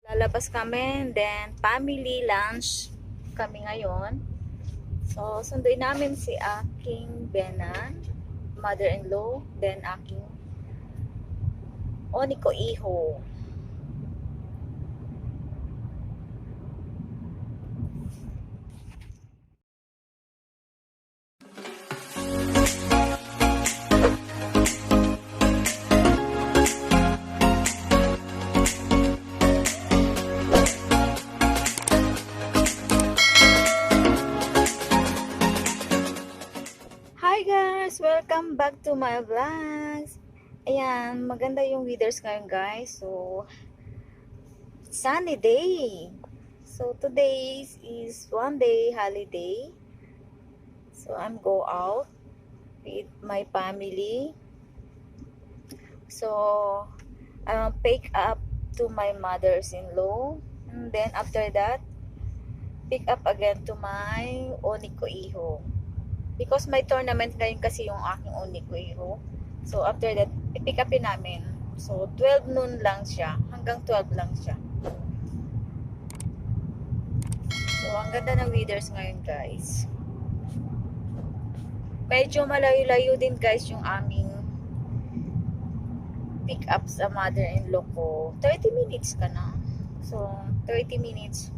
Lalabas kami, then family lunch kami ngayon. So, sunduin namin si aking benan, mother-in-law, then aking oniko iho. Hi guys! Welcome back to my vlogs! Ayan, maganda yung weathers ngayon guys. So, sunny day! So, today is one day holiday. So, I'm go out with my family. So, pick up to my mother's-in-law. And then, after that, pick up again to my oniko iho. Because may tournament ngayon kasi yung aking oniko iho. So, after that, i-pick upin namin. So, 12 noon lang siya. Hanggang 12 lang siya. So, ang ganda ng weathers ngayon, guys. Medyo malayo-layo din, guys, yung aming pick up sa mother-in-law ko. 30 minutes ka na. So, 30 minutes.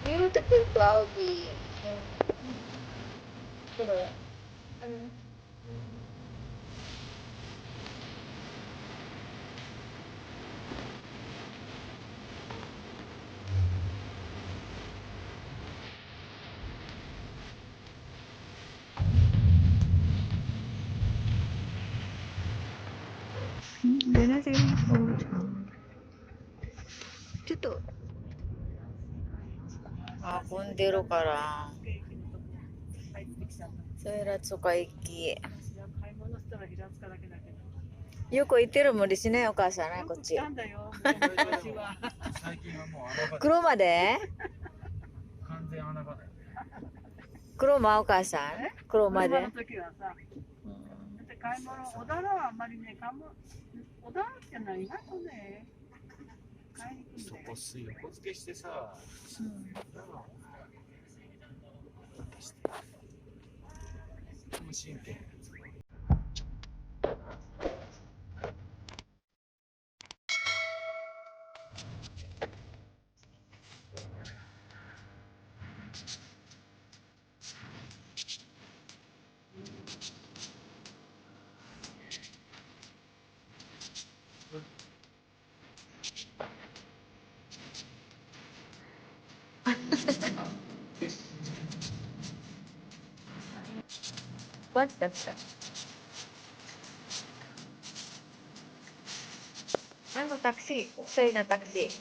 Beautiful cloudy.ちょっと混んでるからそれら使いきよく行ってる無理しないお母さんねこっち黒まで完全穴場だよ黒間お母さん黒まで買い物、小田原はあんまりね、小田原ってのは意外とね、買いに行くんだよ。そこ横付けしてさ、無神経。What? That's that. Ano taxi? Sa'yo na taxi.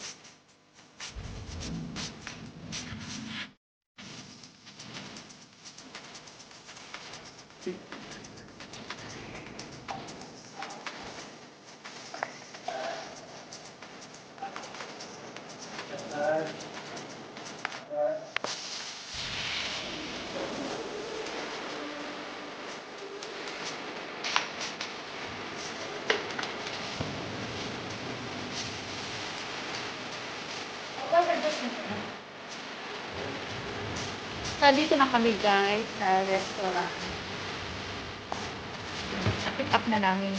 Nandito na kami guys sa restaurant. Pick up na namin.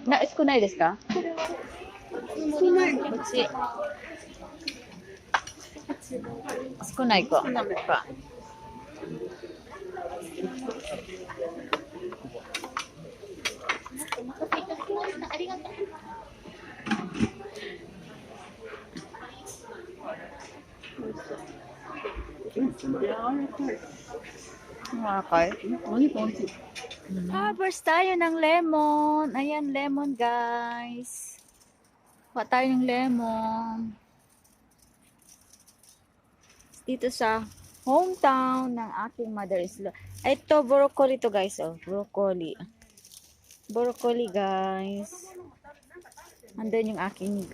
Na-iskunay desu ka? Kuchi. Iskunay ko. Pa. Nakakain. お肉おいしい。Harvest tayo ng lemon. Ayan, lemon guys. Kuha tayo ng lemon. Dito sa hometown ng aking mother-in-law. Ito, broccoli to guys. Oh, broccoli. Broccoli guys. Andun yung aking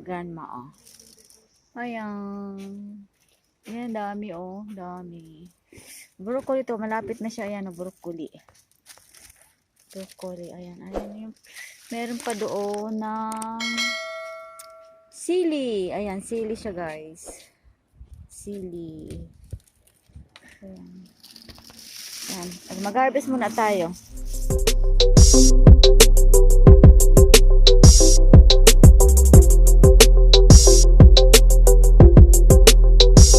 grandma. Oh. Ayan. Ayan, dami oh. Dami. Broccoli to. Malapit na siya. Ayan, oh, broccoli. Broccoli. Ayan. Ayan yung. Meron pa doon ng sili. Ayan, sili siya guys. Sili. Ayan. Ayan. Mag-harvest muna tayo.